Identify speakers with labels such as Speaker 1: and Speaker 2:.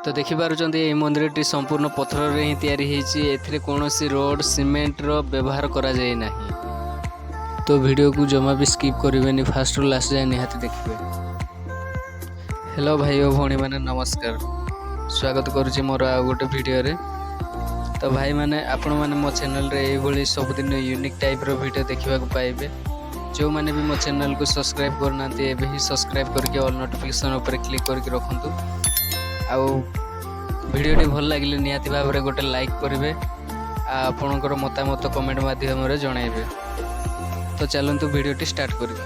Speaker 1: तो देखिपारुଛନ୍ତି ଏହି ମନ୍ଦିରଟି ସମ୍ପୂର୍ଣ୍ଣ ପଥରରେ ହିଁ ତିଆରି ହେଇଛି। ଏଥିରେ କୌଣସି ରୋଡ଼ ସିମେଣ୍ଟର ବ୍ୟବହାର କରାଯାଇ ନାହିଁ। तो वीडियो को जमा भी स्किप करेंगे, फास्ट रु लास्ट जाए निहाती देखिए। हेलो भाई और भौणी मैंने नमस्कार, स्वागत करुच्ची मोर आ गोटे वीडियो रे। तो भाई मैंने आपण मैंने मो चैनल रे ये सबुदिन यूनिक टाइप रो वीडियो देखा पाइबे। जो मैंने भी मो चैनल को सब्सक्राइब करना एवं ही सब्सक्राइब करके ऑल नोटिफिकेशन उपर क्लिक करके रखु। आउ वीडियो भल लगे निहाती भाव में गोटे लाइक करेंगे, आपणकर मतामत कमेंट माध्यम जनइबे। तो चलतु वीडियो स्टार्ट करिए।